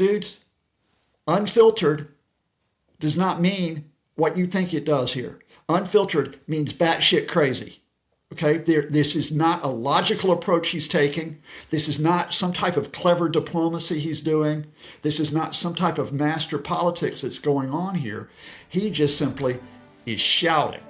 dudes, unfiltered does not mean what you think it does here. Unfiltered means batshit crazy. Okay, this is not a logical approach he's taking. This is not some type of clever diplomacy he's doing. This is not some type of master politics that's going on here. He just simply is shouting.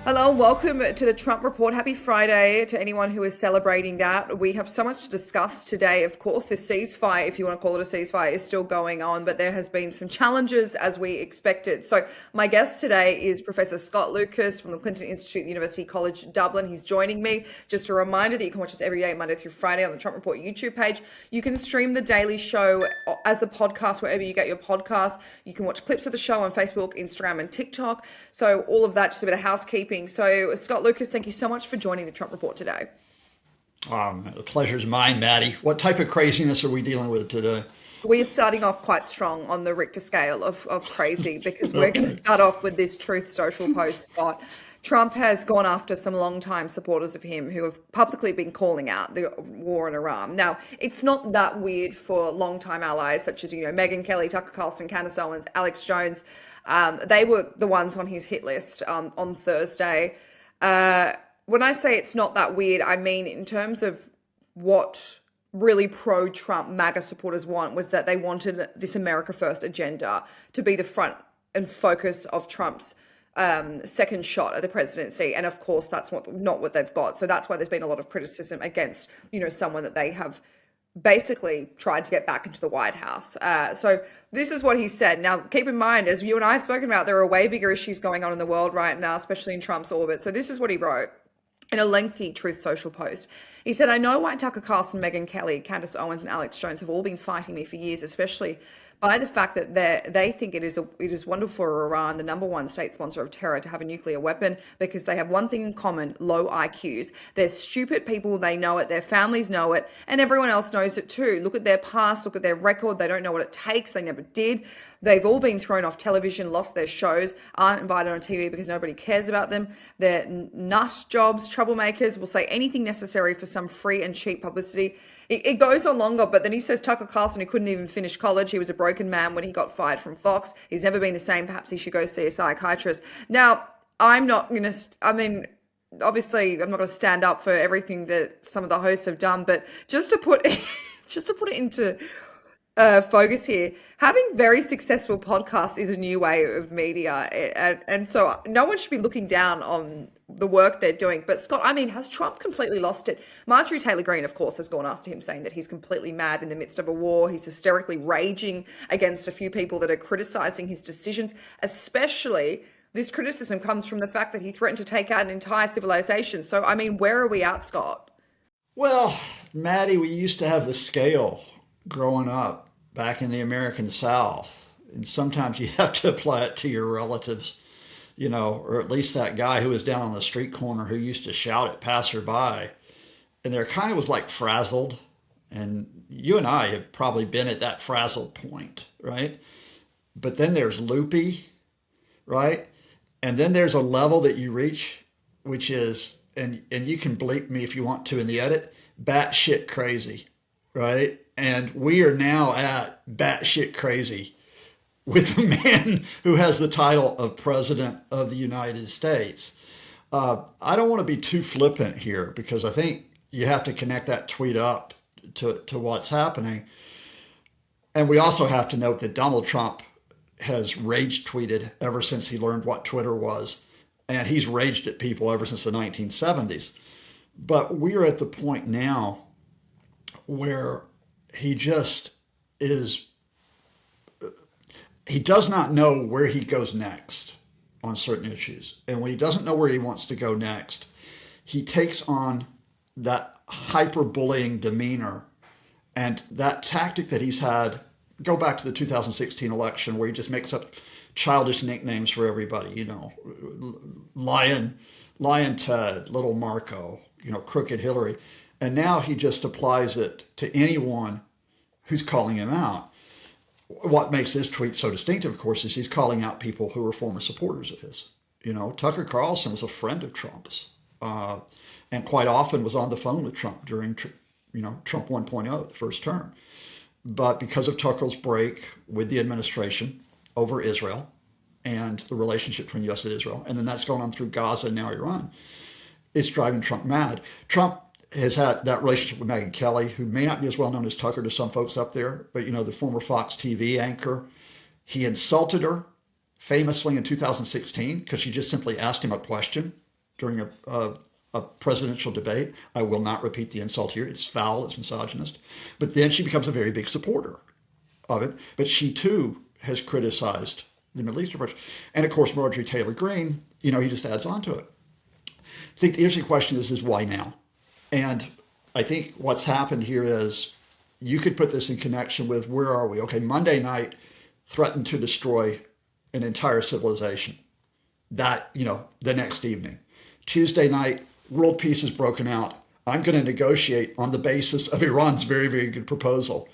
Hello, welcome to the Trump Report. Happy Friday to anyone who is celebrating that. We have so much to discuss today. Of course, this ceasefire, if you want to call it a ceasefire, is still going on, but there has been some challenges as we expected. So my guest today is Professor Scott Lucas from the Clinton Institute, University College Dublin. He's joining me. Just a reminder that you can watch us every day, Monday through Friday on the Trump Report YouTube page. You can stream the daily show as a podcast wherever you get your podcast. You can watch clips of the show on Facebook, Instagram, and TikTok. So all of that, just a bit of housekeeping. So Scott Lucas, thank you so much for joining the Trump Report today. The pleasure's mine, Maddie. What type of craziness are we dealing with today? We are starting off quite strong on the Richter scale of crazy because we're going to start off with this Truth Social post, Scott. Trump has gone after some longtime supporters of him who have publicly been calling out the war in Iran. Now, it's not that weird for longtime allies such as, Megyn Kelly, Tucker Carlson, Candace Owens, Alex Jones. They were the ones on his hit list on Thursday. When I say it's not that weird, I mean in terms of what really pro-Trump MAGA supporters want was that they wanted this America First agenda to be the front and focus of Trump's second shot at the presidency. And of course, that's not what they've got. So that's why there's been a lot of criticism against, someone that they have basically tried to get back into the White House. So this is what he said. Now, keep in mind, as you and I have spoken about, there are way bigger issues going on in the world right now, especially in Trump's orbit. So this is what he wrote in a lengthy Truth Social post. He said, "I know why Tucker Carlson, Megyn Kelly, Candace Owens, and Alex Jones have all been fighting me for years, especially by the fact that they think it is wonderful for Iran, the number one state sponsor of terror, to have a nuclear weapon because they have one thing in common: low IQs. They're stupid people. They know it. Their families know it. And everyone else knows it too. Look at their past. Look at their record. They don't know what it takes. They never did. They've all been thrown off television, lost their shows, aren't invited on TV because nobody cares about them. They're nut jobs, troublemakers, will say anything necessary for some free and cheap publicity." It goes on longer, but then he says Tucker Carlson, who couldn't even finish college, he was a broken man when he got fired from Fox. He's never been the same. Perhaps he should go see a psychiatrist. Now, I'm not going to, obviously, I'm not going to stand up for everything that some of the hosts have done, but just to put it into focus here, having very successful podcasts is a new way of media. And so no one should be looking down on the work they're doing. But Scott, has Trump completely lost it? Marjorie Taylor Greene, of course, has gone after him, saying that he's completely mad in the midst of a war. He's hysterically raging against a few people that are criticizing his decisions. Especially, this criticism comes from the fact that he threatened to take out an entire civilization. So, where are we at, Scott? Well, Maddie, we used to have the scale growing up back in the American South. And sometimes you have to apply it to your relatives, or at least that guy who was down on the street corner who used to shout at passerby. And there kind of was like frazzled. And you and I have probably been at that frazzled point, right? But then there's loopy, right? And then there's a level that you reach, which is, and you can bleep me if you want to in the edit, batshit crazy, right? And we are now at batshit crazy with the man who has the title of President of the United States. I don't want to be too flippant here because I think you have to connect that tweet up to what's happening. And we also have to note that Donald Trump has rage tweeted ever since he learned what Twitter was. And he's raged at people ever since the 1970s. But we are at the point now where he just is, he does not know where he goes next on certain issues. And when he doesn't know where he wants to go next, he takes on that hyper-bullying demeanor and that tactic that he's had. Go back to the 2016 election where he just makes up childish nicknames for everybody, Lion Ted, Little Marco, Crooked Hillary. And now he just applies it to anyone who's calling him out. What makes this tweet so distinctive, of course, is he's calling out people who are former supporters of his. Tucker Carlson was a friend of Trump's, and quite often was on the phone with Trump during, Trump 1.0, the first term. But because of Tucker's break with the administration over Israel and the relationship between the U.S. and Israel, and then that's going on through Gaza and now Iran, it's driving Trump mad. Trump has had that relationship with Megyn Kelly, who may not be as well known as Tucker to some folks up there, but the former Fox TV anchor. He insulted her famously in 2016 because she just simply asked him a question during a presidential debate. I will not repeat the insult here. It's foul. It's misogynist. But then she becomes a very big supporter of it. But she too has criticized the Middle East approach. And of course, Marjorie Taylor Greene, he just adds on to it. I think the interesting question is why now? And I think what's happened here is you could put this in connection with where are we? Okay, Monday night threatened to destroy an entire civilization. That, the next evening. Tuesday night, world peace is broken out. I'm going to negotiate on the basis of Iran's very, very good proposal.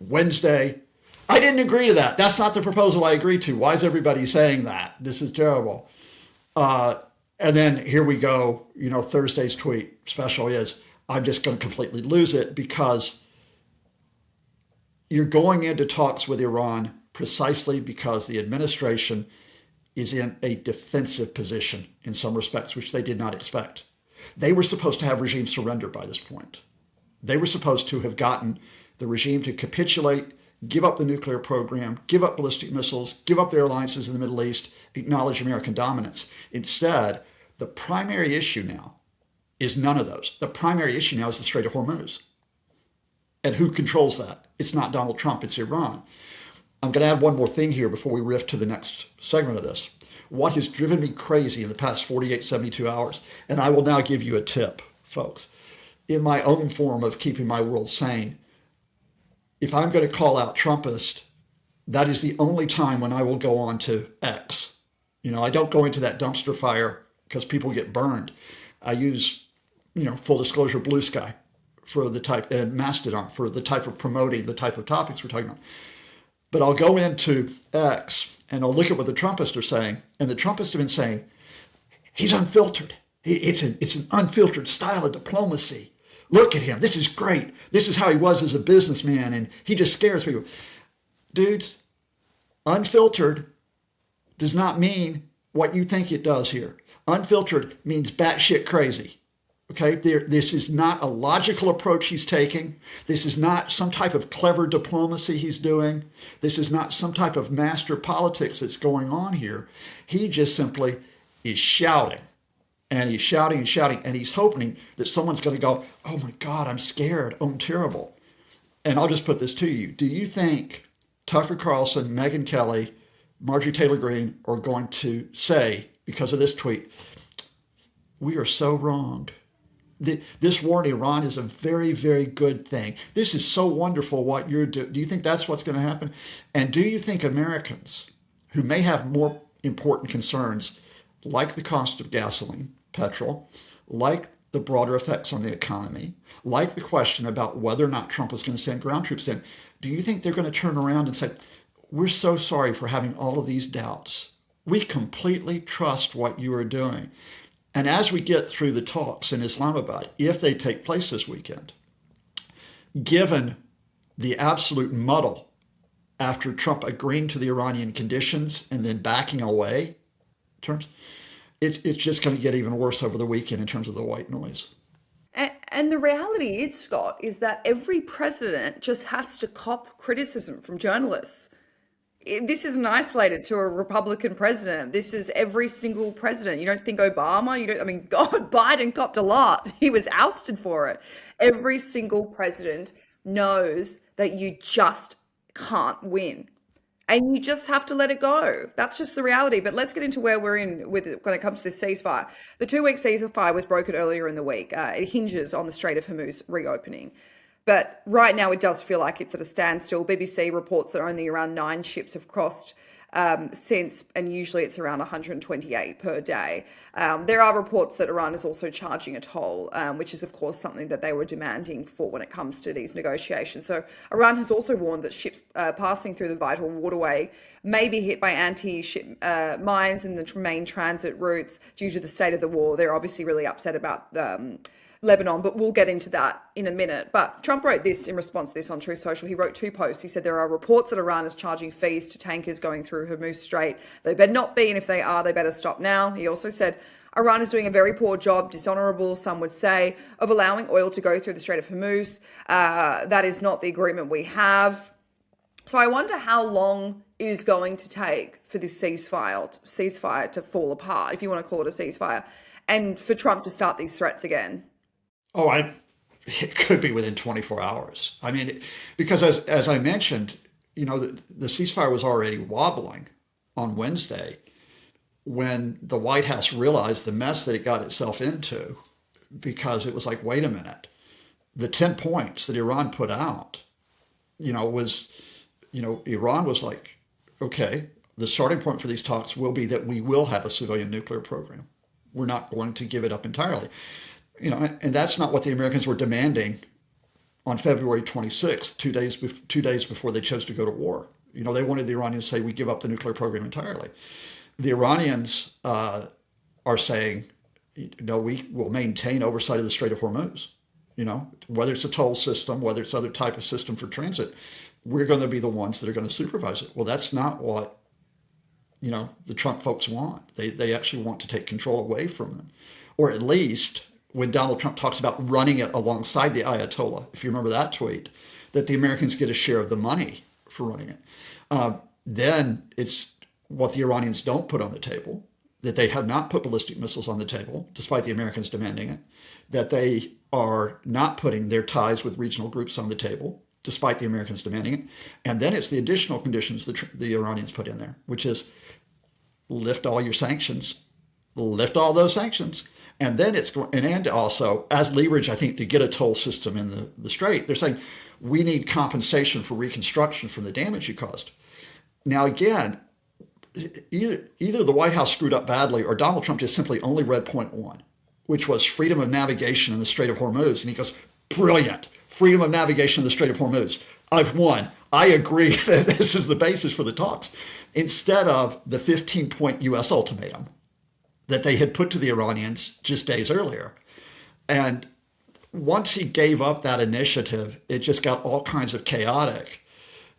Wednesday, I didn't agree to that. That's not the proposal I agreed to. Why is everybody saying that? This is terrible. And then here we go, Thursday's tweet special is, I'm just going to completely lose it because you're going into talks with Iran precisely because the administration is in a defensive position in some respects, which they did not expect. They were supposed to have regime surrender by this point. They were supposed to have gotten the regime to capitulate, give up the nuclear program, give up ballistic missiles, give up their alliances in the Middle East, acknowledge American dominance. Instead, the primary issue now is none of those. The primary issue now is the Strait of Hormuz. And who controls that? It's not Donald Trump, it's Iran. I'm going to add one more thing here before we riff to the next segment of this. What has driven me crazy in the past 48, 72 hours, and I will now give you a tip, folks. In my own form of keeping my world sane, if I'm going to call out Trumpist, that is the only time when I will go on to X. I don't go into that dumpster fire because people get burned. I use, full disclosure, Blue Sky for the type, and Mastodon for the type of promoting the type of topics we're talking about. But I'll go into X and I'll look at what the Trumpists are saying. And the Trumpists have been saying, he's unfiltered. It's an unfiltered style of diplomacy. Look at him. This is great. This is how he was as a businessman. And he just scares people. Dudes, unfiltered does not mean what you think it does here. Unfiltered means batshit crazy. Okay, this is not a logical approach he's taking. This is not some type of clever diplomacy he's doing. This is not some type of master politics that's going on here. He just simply is shouting. And he's shouting and shouting. And he's hoping that someone's going to go, oh my God, I'm scared. Oh, I'm terrible. And I'll just put this to you. Do you think Tucker Carlson, Megyn Kelly, Marjorie Taylor Greene are going to say, because of this tweet, we are so wrong? This war in Iran is a very, very good thing. This is so wonderful what you're doing. Do you think that's what's going to happen? And do you think Americans who may have more important concerns, like the cost of gasoline, petrol, like the broader effects on the economy, like the question about whether or not Trump was going to send ground troops in, do you think they're going to turn around and say, we're so sorry for having all of these doubts. We completely trust what you are doing. And as we get through the talks in Islamabad, if they take place this weekend, given the absolute muddle after Trump agreeing to the Iranian conditions and then backing away, it's just going to get even worse over the weekend in terms of the white noise. And the reality is, Scott, is that every president just has to cop criticism from journalists. This isn't isolated to a Republican president. This is every single president. You don't think Obama, God, Biden copped a lot. He was ousted for it. Every single president knows that you just can't win. And you just have to let it go. That's just the reality. But let's get into where we're in with it when it comes to this ceasefire. The 2-week ceasefire was broken earlier in the week. It hinges on the Strait of Hormuz reopening. But right now it does feel like it's at a standstill. BBC reports that only around 9 ships have crossed since, and usually it's around 128 per day. There are reports that Iran is also charging a toll, which is, of course, something that they were demanding for when it comes to these negotiations. So Iran has also warned that ships passing through the vital waterway may be hit by anti-ship mines in the main transit routes due to the state of the war. They're obviously really upset about Lebanon, but we'll get into that in a minute. But Trump wrote this in response to this on Truth Social. He wrote 2 posts. He said there are reports that Iran is charging fees to tankers going through Hormuz Strait. They better not be, and if they are, they better stop now. He also said Iran is doing a very poor job, dishonorable, some would say, of allowing oil to go through the Strait of Hormuz. That is not the agreement we have. So I wonder how long it is going to take for this ceasefire to fall apart, if you want to call it a ceasefire, and for Trump to start these threats again. Oh, it could be within 24 hours. I mean, because as I mentioned, the ceasefire was already wobbling on Wednesday when the White House realized the mess that it got itself into, because it was like, wait a minute, the 10 points that Iran put out, Iran was like, okay, the starting point for these talks will be that we will have a civilian nuclear program. We're not going to give it up entirely. And that's not what the Americans were demanding on February 26th, 2 days before they chose to go to war. They wanted the Iranians to say, we give up the nuclear program entirely. The Iranians are saying, no, we will maintain oversight of the Strait of Hormuz. Whether it's a toll system, whether it's other type of system for transit, we're going to be the ones that are going to supervise it. Well, that's not what, the Trump folks want. They actually want to take control away from them. Or at least, when Donald Trump talks about running it alongside the Ayatollah, if you remember that tweet, that the Americans get a share of the money for running it. Then it's what the Iranians don't put on the table, that they have not put ballistic missiles on the table, despite the Americans demanding it, that they are not putting their ties with regional groups on the table, despite the Americans demanding it. And then it's the additional conditions that the Iranians put in there, which is lift all your sanctions, lift all those sanctions. And then it's going, and also as leverage, I think, to get a toll system in the Strait, they're saying we need compensation for reconstruction from the damage you caused. Now, again, either the White House screwed up badly or Donald Trump just simply only read point 1, which was freedom of navigation in the Strait of Hormuz. And he goes, brilliant, freedom of navigation in the Strait of Hormuz. I've won. I agree that this is the basis for the talks, instead of the 15-point U.S. ultimatum that they had put to the Iranians just days earlier. And once he gave up that initiative, it just got all kinds of chaotic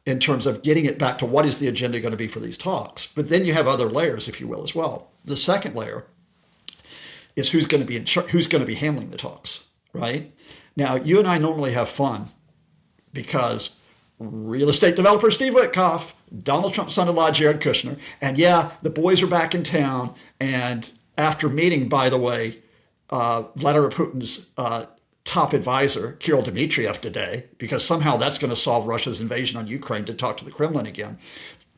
in terms of getting it back to what is the agenda going to be for these talks. But then you have other layers, if you will, as well. The second layer is who's going to be who's going to be handling the talks, right? Now, you and I normally have fun because real estate developer Steve Witkoff, Donald Trump's son-in-law Jared Kushner, and yeah, the boys are back in town. And after meeting, by the way, Vladimir Putin's top advisor, Kirill Dmitriev, today, because somehow that's going to solve Russia's invasion on Ukraine, to talk to the Kremlin again,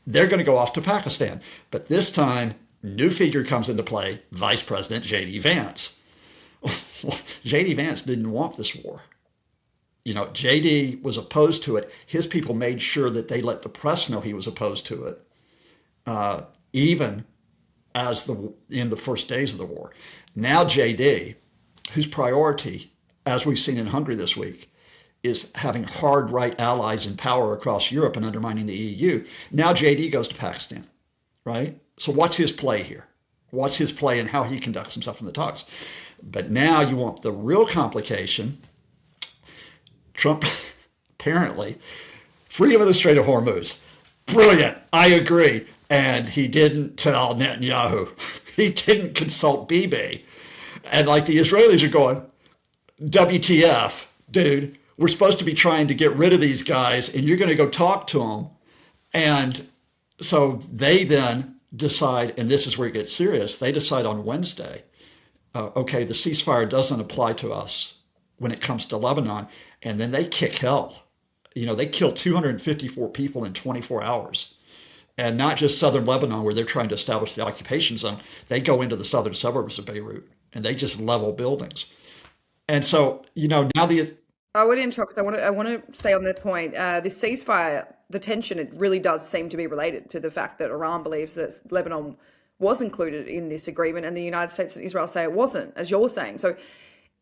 they're going to go off to Pakistan. But this time, new figure comes into play, Vice President J.D. Vance. J.D. Vance didn't want this war. J.D. was opposed to it. His people made sure that they let the press know he was opposed to it, even in the first days of the war. Now JD, whose priority, as we've seen in Hungary this week, is having hard right allies in power across Europe and undermining the EU. Now JD goes to Pakistan, right? So what's his play here? What's his play and how he conducts himself in the talks? But now you want the real complication. Trump, apparently, freedom of the Strait of Hormuz. Brilliant. I agree. And he didn't tell Netanyahu. He didn't consult Bibi. And like the Israelis are going, WTF, dude, we're supposed to be trying to get rid of these guys and you're going to go talk to them. And so they then decide, and this is where it gets serious, they decide on Wednesday, okay, the ceasefire doesn't apply to us when it comes to Lebanon. And then they kick hell. They killed 254 people in 24 hours. And not just southern Lebanon, where they're trying to establish the occupation zone. They go into the southern suburbs of Beirut, and they just level buildings. And so, now I would interrupt because I want to stay on that point. The ceasefire the tension, it really does seem to be related to the fact that Iran believes that Lebanon was included in this agreement and the United States and Israel say it wasn't, as you're saying. So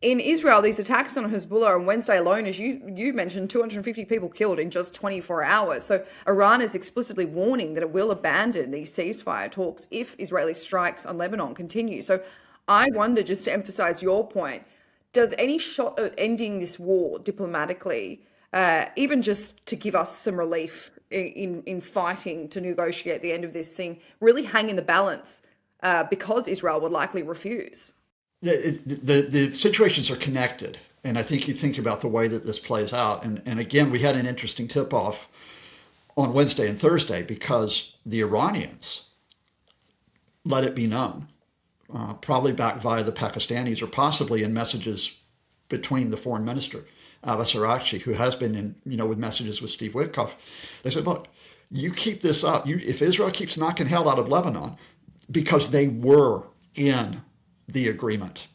in Israel, these attacks on Hezbollah on Wednesday alone, as you mentioned, 250 people killed in just 24 hours. So Iran is explicitly warning that it will abandon these ceasefire talks if Israeli strikes on Lebanon continue. So I wonder, just to emphasize your point, does any shot at ending this war diplomatically, even just to give us some relief in fighting to negotiate the end of this thing, really hang in the balance because Israel would likely refuse? Yeah, the situations are connected. And I think you think about the way that this plays out. And again, we had an interesting tip-off on Wednesday and Thursday because the Iranians let it be known, probably back via the Pakistanis or possibly in messages between the foreign minister, Abbas Araghchi, who has been in, with messages with Steve Witkoff. They said, look, you keep this up. If Israel keeps knocking hell out of Lebanon, because they were in the agreement.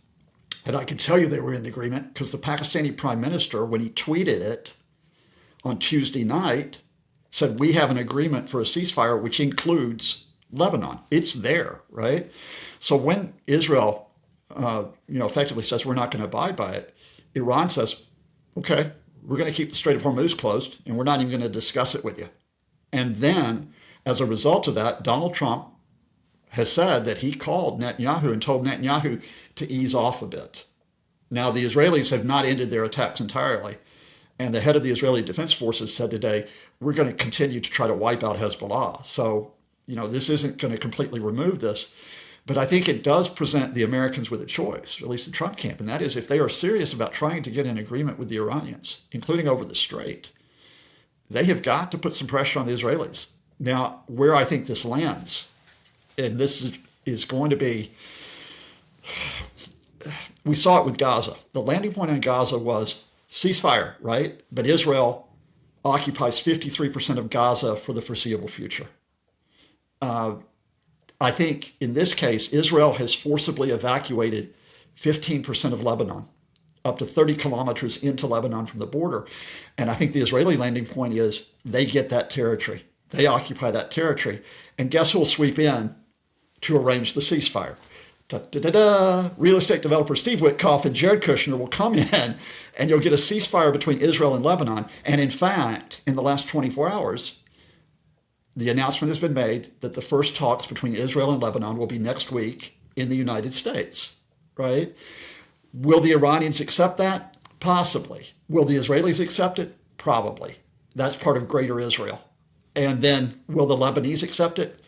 And I can tell you they were in the agreement because the Pakistani prime minister, when he tweeted it on Tuesday night, said, we have an agreement for a ceasefire, which includes Lebanon. It's there, right? So when Israel, effectively says we're not going to abide by it, Iran says, okay, we're going to keep the Strait of Hormuz closed and we're not even going to discuss it with you. And then as a result of that, Donald Trump has said that he called Netanyahu and told Netanyahu to ease off a bit. Now, the Israelis have not ended their attacks entirely. And the head of the Israeli Defense Forces said today, we're going to continue to try to wipe out Hezbollah. So, this isn't going to completely remove this. But I think it does present the Americans with a choice, or at least the Trump camp. And that is, if they are serious about trying to get an agreement with the Iranians, including over the Strait, they have got to put some pressure on the Israelis. Now, where I think this lands, and this is going to be, we saw it with Gaza. The landing point on Gaza was ceasefire, right? But Israel occupies 53% of Gaza for the foreseeable future. I think in this case, Israel has forcibly evacuated 15% of Lebanon, up to 30 kilometers into Lebanon from the border. And I think the Israeli landing point is they get that territory. They occupy that territory. And guess who will sweep in to arrange the ceasefire? Real estate developer Steve Witkoff and Jared Kushner will come in and you'll get a ceasefire between Israel and Lebanon. And in fact, in the last 24 hours, the announcement has been made that the first talks between Israel and Lebanon will be next week in the United States, right? Will the Iranians accept that? Possibly. Will the Israelis accept it? Probably. That's part of greater Israel. And then will the Lebanese accept it?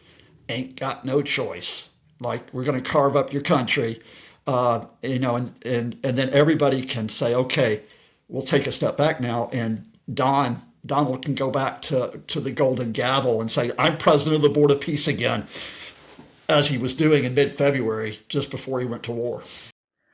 Ain't got no choice. Like, we're going to carve up your country, and then everybody can say, okay, we'll take a step back now. And Donald can go back to the golden gavel and say, I'm president of the Board of Peace again, as he was doing in mid-February, just before he went to war.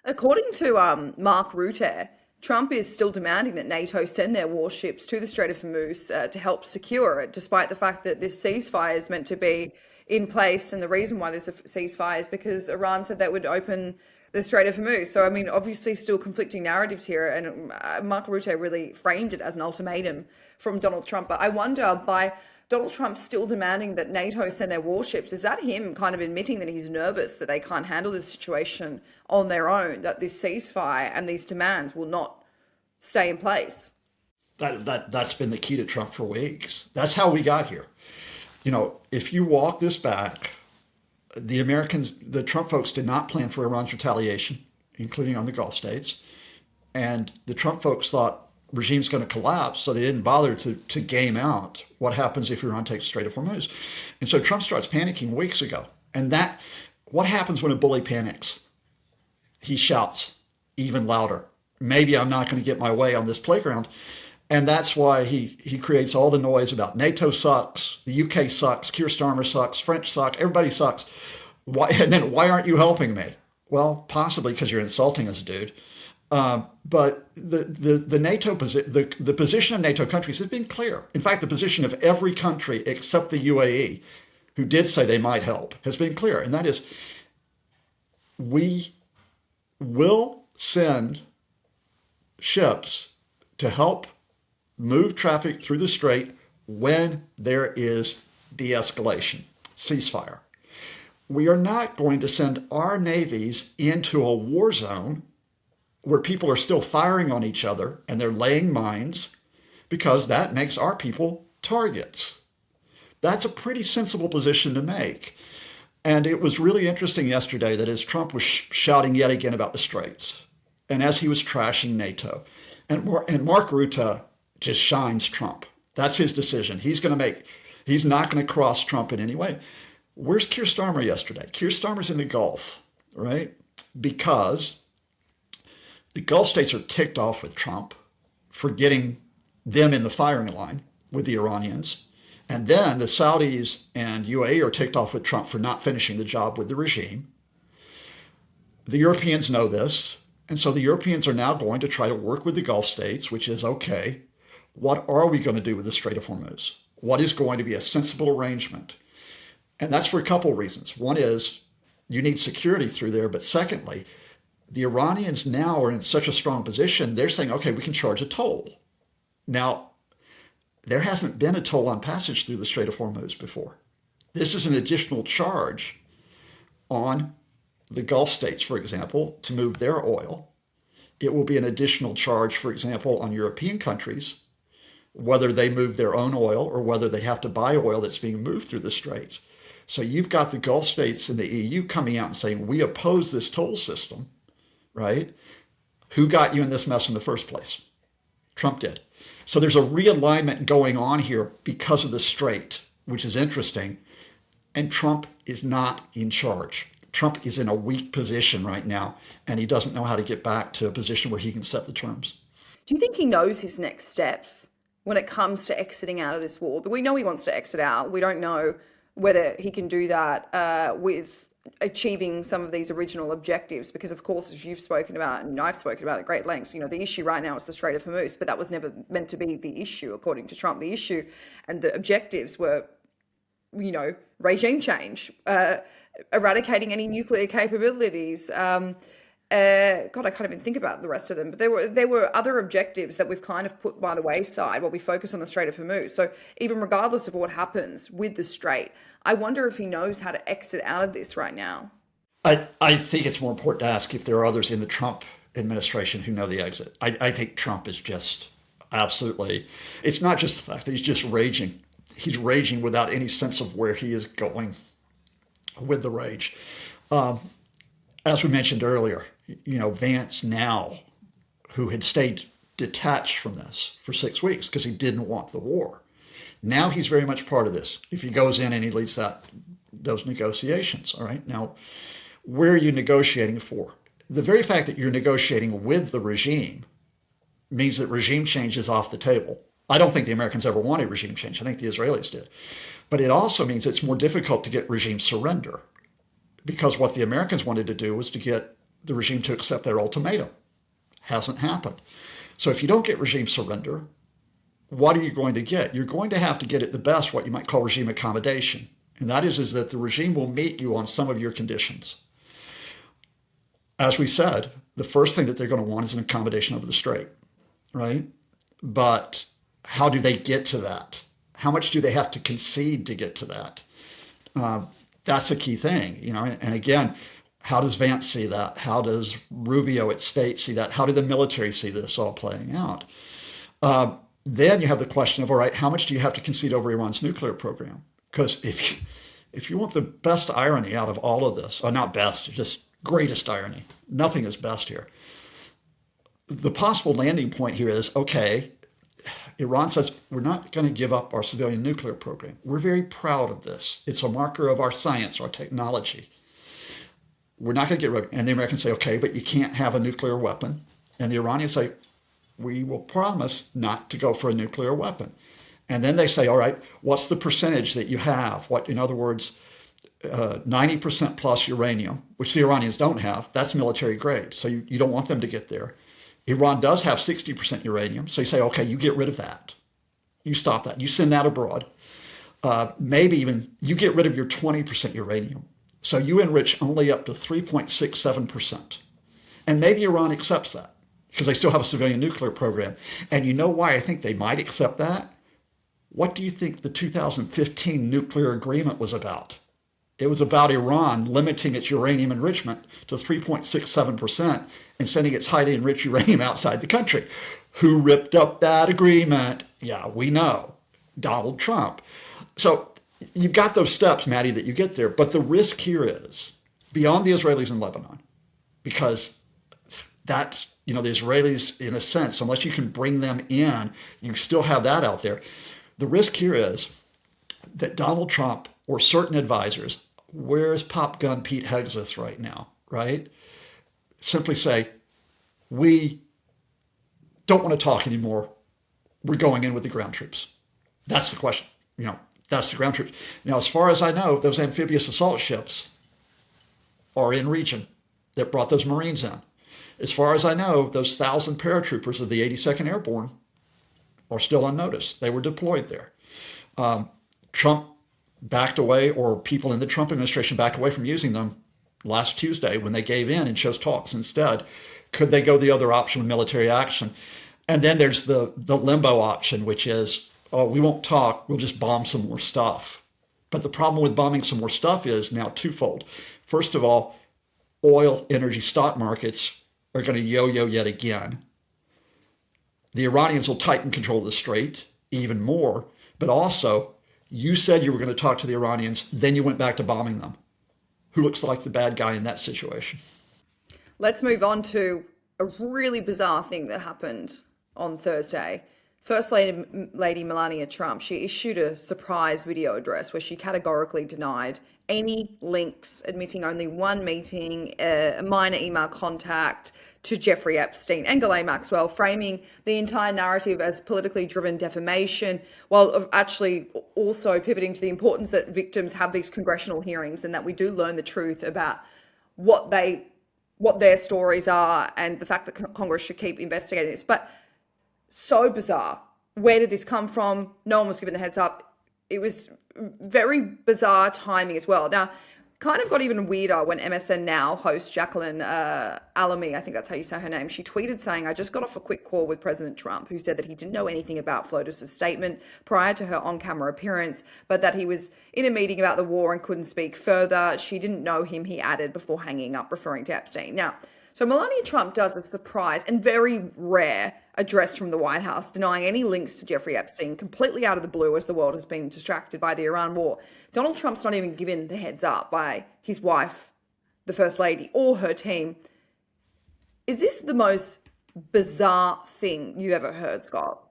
According to Mark Rutte, Trump is still demanding that NATO send their warships to the Strait of Hormuz to help secure it, despite the fact that this ceasefire is meant to be in place. And the reason why there's a ceasefire is because Iran said that would open the Strait of Hormuz. So, I mean, obviously still conflicting narratives here. And Mark Rutte really framed it as an ultimatum from Donald Trump. But I wonder, by Donald Trump still demanding that NATO send their warships, is that him kind of admitting that he's nervous that they can't handle this situation on their own, that this ceasefire and these demands will not stay in place? That's been the key to Trump for weeks. That's how we got here. If you walk this back, the Trump folks did not plan for Iran's retaliation, including on the Gulf states. And the Trump folks thought regime's going to collapse, so they didn't bother to game out what happens if Iran takes the Strait of Hormuz. And so Trump starts panicking weeks ago. And what happens when a bully panics? He shouts even louder. Maybe I'm not going to get my way on this playground. And that's why he creates all the noise about NATO sucks, the UK sucks, Keir Starmer sucks, French sucks, everybody sucks. And then why aren't you helping me? Well, possibly because you're insulting us, dude. But the NATO the position of NATO countries has been clear. In fact, the position of every country except the UAE, who did say they might help, has been clear. And that is, we will send ships to help move traffic through the strait when there is de-escalation, ceasefire. We are not going to send our navies into a war zone where people are still firing on each other and they're laying mines, because that makes our people targets. That's a pretty sensible position to make. And it was really interesting yesterday that as Trump was shouting yet again about the Straits, and as he was trashing NATO, and Mark Rutte just shines Trump. That's his decision. He's not going to cross Trump in any way. Where's Keir Starmer yesterday? Keir Starmer's in the Gulf, right? Because the Gulf states are ticked off with Trump for getting them in the firing line with the Iranians. And then the Saudis and UAE are ticked off with Trump for not finishing the job with the regime. The Europeans know this. And so the Europeans are now going to try to work with the Gulf states, which is, okay, what are we going to do with the Strait of Hormuz? What is going to be a sensible arrangement? And that's for a couple of reasons. One is you need security through there. But secondly, the Iranians now are in such a strong position, they're saying, okay, we can charge a toll. Now, there hasn't been a toll on passage through the Strait of Hormuz before. This is an additional charge on the Gulf states, for example, to move their oil. It will be an additional charge, for example, on European countries, whether they move their own oil or whether they have to buy oil that's being moved through the straits. So you've got the Gulf states and the EU coming out and saying, we oppose this toll system, right? Who got you in this mess in the first place? Trump did. So there's a realignment going on here because of the strait, which is interesting. And Trump is not in charge. Trump is in a weak position right now, and he doesn't know how to get back to a position where he can set the terms. Do you think he knows his next steps when it comes to exiting out of this war? But we know he wants to exit out. We don't know whether he can do that with achieving some of these original objectives, because of course, as you've spoken about and I've spoken about at great lengths, the issue right now is the Strait of Hormuz, but that was never meant to be the issue according to Trump. The issue and the objectives were, regime change, eradicating any nuclear capabilities. God, I can't even think about the rest of them, but there were other objectives that we've kind of put by the wayside while we focus on the Strait of Hormuz. So even regardless of what happens with the Strait, I wonder if he knows how to exit out of this right now. I think it's more important to ask if there are others in the Trump administration who know the exit. I think Trump is just absolutely, it's not just the fact that he's just raging. He's raging without any sense of where he is going with the rage. As we mentioned earlier, Vance now, who had stayed detached from this for 6 weeks because he didn't want the war. Now he's very much part of this. If he goes in and he leads those negotiations, all right? Now, where are you negotiating for? The very fact that you're negotiating with the regime means that regime change is off the table. I don't think the Americans ever wanted regime change. I think the Israelis did. But it also means it's more difficult to get regime surrender, because what the Americans wanted to do was to get the regime to accept their ultimatum. Hasn't happened. So if you don't get regime surrender, what are you going to get? You're going to have to get at the best what you might call regime accommodation. And that is that the regime will meet you on some of your conditions. As we said, the first thing that they're going to want is an accommodation over the strait, right? But how do they get to that? How much do they have to concede to get to that? That's a key thing, and again, how does Vance see that? How does Rubio at State see that? How do the military see this all playing out? Then you have the question of, all right, how much do you have to concede over Iran's nuclear program? Because if you want the best irony out of all of this, or not best, just greatest irony, nothing is best here. The possible landing point here is, okay, Iran says, we're not going to give up our civilian nuclear program. We're very proud of this. It's a marker of our science, our technology. We're not going to get rid of it. And the Americans say, okay, but you can't have a nuclear weapon. And the Iranians say, we will promise not to go for a nuclear weapon. And then they say, all right, what's the percentage that you have? What, in other words, 90% plus uranium, which the Iranians don't have. That's military grade. So you don't want them to get there. Iran does have 60% uranium. So you say, okay, you get rid of that. You stop that. You send that abroad. Maybe even you get rid of your 20% uranium. So you enrich only up to 3.67%. And maybe Iran accepts that because they still have a civilian nuclear program. And you know why I think they might accept that? What do you think the 2015 nuclear agreement was about? It was about Iran limiting its uranium enrichment to 3.67% and sending its highly enriched uranium outside the country. Who ripped up that agreement? Yeah, we know. Donald Trump. So you've got those steps, Maddie, that you get there. But the risk here is beyond the Israelis in Lebanon, because that's, the Israelis, in a sense, unless you can bring them in, you still have that out there. The risk here is that Donald Trump or certain advisors, where's Pop Gun Pete Hegseth right now, right? Simply say, we don't want to talk anymore. We're going in with the ground troops. That's the question. That's the ground troops. Now, as far as I know, those amphibious assault ships are in region that brought those Marines in. As far as I know, those 1,000 paratroopers of the 82nd Airborne are still unnoticed. They were deployed there. Trump backed away, or people in the Trump administration backed away from using them last Tuesday when they gave in and chose talks instead. Could they go the other option with military action? And then there's the limbo option, which is, oh, we won't talk, we'll just bomb some more stuff. But the problem with bombing some more stuff is now twofold. First of all, oil, energy, stock markets are going to yo-yo yet again. The Iranians will tighten control of the strait even more, but also you said you were going to talk to the Iranians, then you went back to bombing them. Who looks like the bad guy in that situation? Let's move on to a really bizarre thing that happened on Thursday. First Lady Melania Trump, she issued a surprise video address where she categorically denied any links, admitting only one meeting, a minor email contact to Jeffrey Epstein and Ghislaine Maxwell, framing the entire narrative as politically driven defamation, while actually also pivoting to the importance that victims have these congressional hearings and that we do learn the truth about what their stories are, and the fact that Congress should keep investigating this. But so bizarre. Where did this come from? No one was given the heads up. It was very bizarre timing as well. Now, kind of got even weirder when MSN Now host Jacqueline Alamy, I think that's how you say her name, she tweeted saying, I just got off a quick call with President Trump, who said that he didn't know anything about FLOTUS' statement prior to her on-camera appearance, but that he was in a meeting about the war and couldn't speak further. She didn't know him, he added, before hanging up, referring to Epstein. Now, so Melania Trump does a surprise and very rare address from the White House, denying any links to Jeffrey Epstein, completely out of the blue as the world has been distracted by the Iran war. Donald Trump's not even given the heads up by his wife, the First Lady, or her team. Is this the most bizarre thing you ever heard, Scott?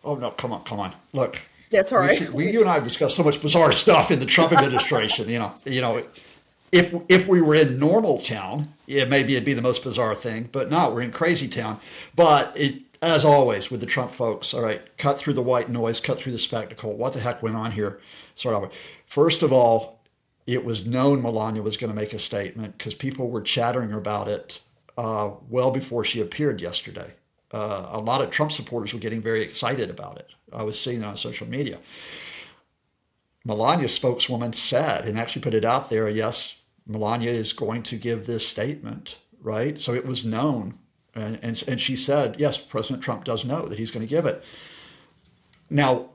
Oh, no, come on. Look. Yeah, sorry. You and I have discussed so much bizarre stuff in the Trump administration, If we were in normal town, maybe it'd be the most bizarre thing, but no, we're in crazy town. But as always with the Trump folks, all right, cut through the white noise, cut through the spectacle. What the heck went on here? First of all, it was known Melania was going to make a statement because people were chattering about it well before she appeared yesterday. A lot of Trump supporters were getting very excited about it. I was seeing it on social media. Melania's spokeswoman said, and actually put it out there, yes, Melania is going to give this statement, right? So it was known. And she said, yes, President Trump does know that he's going to give it. Now,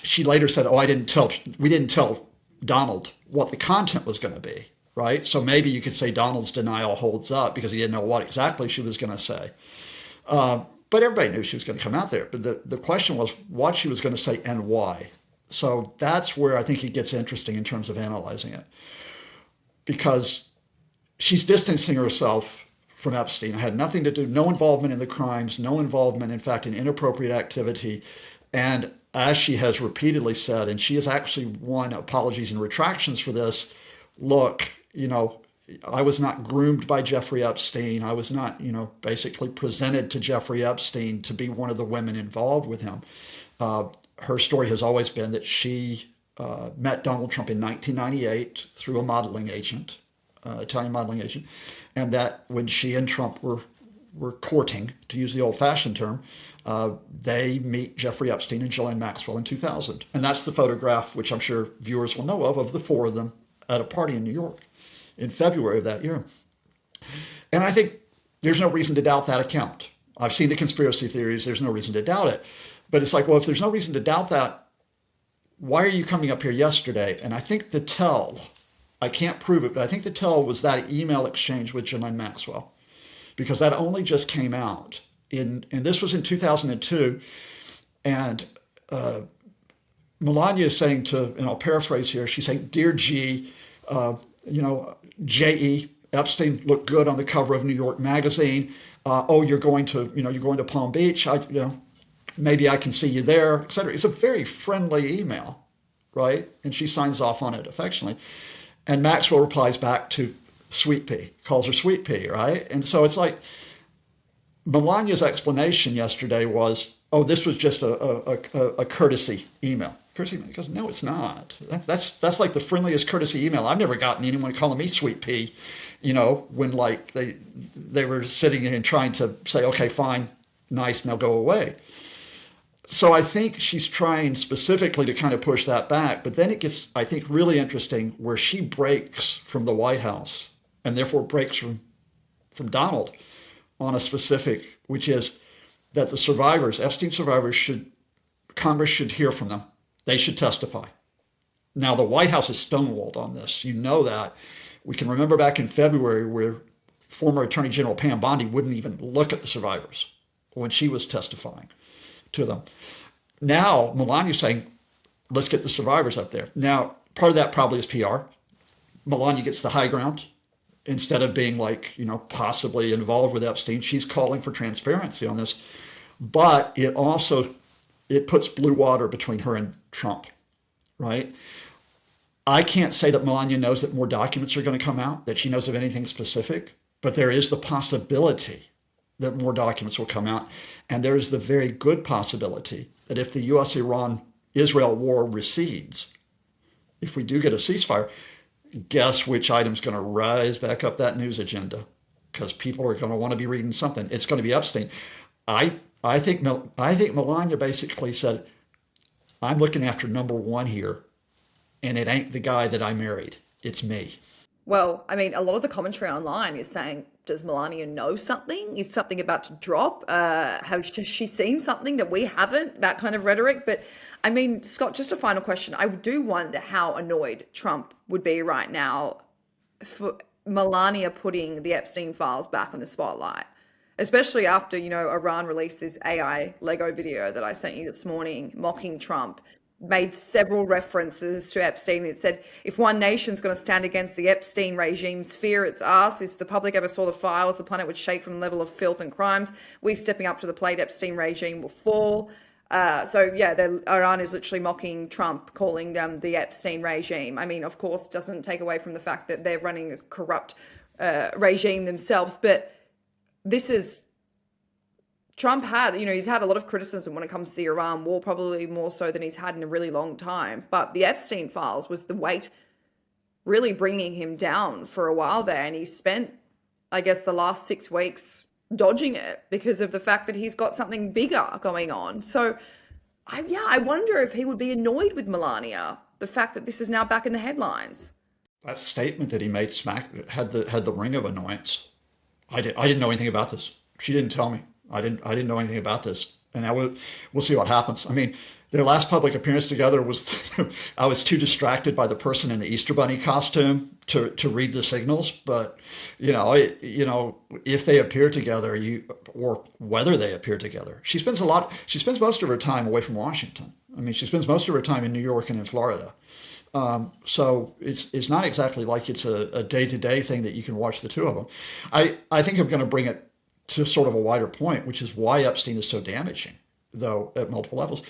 she later said, we didn't tell Donald what the content was going to be, right? So maybe you could say Donald's denial holds up because he didn't know what exactly she was going to say. But everybody knew she was going to come out there. But the question was what she was going to say and why. So that's where I think it gets interesting in terms of analyzing it. Because she's distancing herself from Epstein. It had nothing to do, no involvement in the crimes, no involvement, in fact, in inappropriate activity. And as she has repeatedly said, and she has actually won apologies and retractions for this, look, I was not groomed by Jeffrey Epstein. I was not, basically presented to Jeffrey Epstein to be one of the women involved with him. Her story has always been that she met Donald Trump in 1998 through a modeling agent, Italian modeling agent, and that when she and Trump were courting, to use the old-fashioned term, they meet Jeffrey Epstein and Ghislaine Maxwell in 2000. And that's the photograph, which I'm sure viewers will know of the four of them at a party in New York in February of that year. And I think there's no reason to doubt that account. I've seen the conspiracy theories. There's no reason to doubt it. But it's like, well, if there's no reason to doubt that, why are you coming up here yesterday? And I think the tell, I can't prove it, but I think the tell was that email exchange with Ghislaine Maxwell, because that only just came out and this was in 2002. And Melania is saying to, and I'll paraphrase here, she's saying, "Dear G, J.E. Epstein looked good on the cover of New York Magazine. You're going to Palm Beach. Maybe I can see you there, etc." It's a very friendly email, right? And she signs off on it affectionately. And Maxwell replies back to Sweet Pea, calls her Sweet Pea, right? And so it's like Melania's explanation yesterday was, "Oh, this was just a courtesy email." Courtesy email. He goes, "No, it's not. That's like the friendliest courtesy email. I've never gotten anyone calling me Sweet Pea, when like they were sitting and trying to say, okay, fine, nice, now go away." So I think she's trying specifically to kind of push that back. But then it gets, I think, really interesting where she breaks from the White House and therefore breaks from Donald on a specific, which is that the survivors, Epstein survivors, Congress should hear from them. They should testify. Now, the White House is stonewalled on this. You know that. We can remember back in February where former Attorney General Pam Bondi wouldn't even look at the survivors when she was testifying to them. Now, Melania's saying, let's get the survivors up there. Now, part of that probably is PR. Melania gets the high ground. Instead of being like, possibly involved with Epstein, she's calling for transparency on this. But it puts blue water between her and Trump, right? I can't say that Melania knows that more documents are going to come out, that she knows of anything specific, but there is the possibility that more documents will come out. And there is the very good possibility that if the US-Iran-Israel war recedes, if we do get a ceasefire, guess which item's going to rise back up that news agenda? Because people are going to want to be reading something. It's going to be Epstein. I think Melania basically said, "I'm looking after number one here, and it ain't the guy that I married. It's me." Well, I mean, a lot of the commentary online is saying, does Melania know something? Is something about to drop? Has she seen something that we haven't? That kind of rhetoric. But I mean, Scott, just a final question. I do wonder how annoyed Trump would be right now for Melania putting the Epstein files back on the spotlight, especially after, Iran released this AI Lego video that I sent you this morning mocking Trump, made several references to Epstein. It said, if one nation's going to stand against the Epstein regime's fear, it's us. If the public ever saw the files, the planet would shake from the level of filth and crimes. We stepping up to the plate, Epstein regime will fall. Iran is literally mocking Trump, calling them the Epstein regime. I mean, of course, doesn't take away from the fact that they're running a corrupt regime themselves. But this is, Trump had, he's had a lot of criticism when it comes to the Iran war, probably more so than he's had in a really long time. But the Epstein files was the weight really bringing him down for a while there. And he spent, I guess, the last 6 weeks dodging it because of the fact that he's got something bigger going on. So, I wonder if he would be annoyed with Melania, the fact that this is now back in the headlines. That statement that he made had the ring of annoyance. I didn't know anything about this. She didn't tell me. I didn't know anything about this. And we'll see what happens. I mean, their last public appearance together was, I was too distracted by the person in the Easter Bunny costume to read the signals. But, if they appear together, or whether they appear together, she spends most of her time away from Washington. I mean, she spends most of her time in New York and in Florida. So it's not exactly like it's a day-to-day thing that you can watch the two of them. I think I'm going to bring it to sort of a wider point, which is why Epstein is so damaging, though, at multiple levels.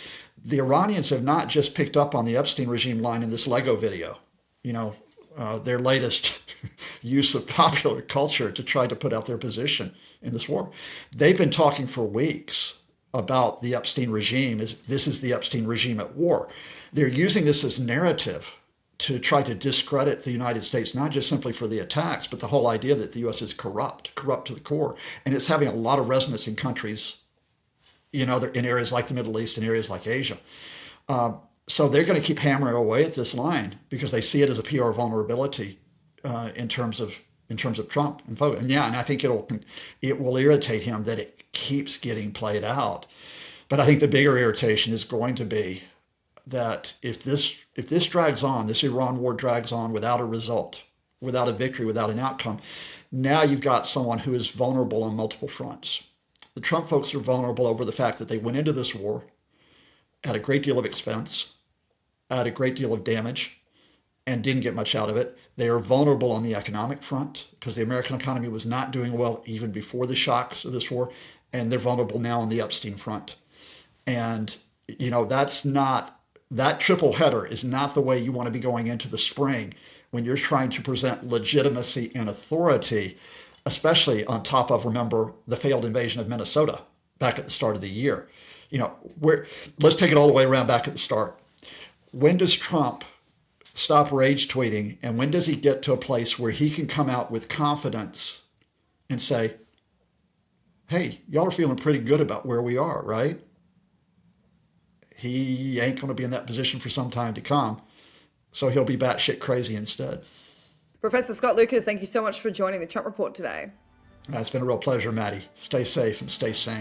The Iranians have not just picked up on the Epstein regime line in this Lego video, their latest use of popular culture to try to put out their position in this war. They've been talking for weeks about the Epstein regime. This is the Epstein regime at war. They're using this as narrative to try to discredit the United States, not just simply for the attacks, but the whole idea that the U.S. is corrupt to the core. And it's having a lot of resonance in countries, in areas like the Middle East and areas like Asia. So they're going to keep hammering away at this line because they see it as a PR vulnerability in terms of Trump and folks. And I think it will irritate him that it keeps getting played out. But I think the bigger irritation is going to be that if this drags on, this Iran war drags on without a result, without a victory, without an outcome, now you've got someone who is vulnerable on multiple fronts. The Trump folks are vulnerable over the fact that they went into this war at a great deal of expense, at a great deal of damage, and didn't get much out of it. They are vulnerable on the economic front because the American economy was not doing well even before the shocks of this war, and they're vulnerable now on the Epstein front. And, that triple header is not the way you want to be going into the spring when you're trying to present legitimacy and authority, especially on top of, remember, the failed invasion of Minnesota back at the start of the year. Let's take it all the way around back at the start. When does Trump stop rage tweeting, and when does he get to a place where he can come out with confidence and say, hey, y'all are feeling pretty good about where we are, right? He ain't going to be in that position for some time to come, so he'll be batshit crazy instead. Professor Scott Lucas, thank you so much for joining the Trump Report today. It's been a real pleasure, Maddie. Stay safe and stay sane.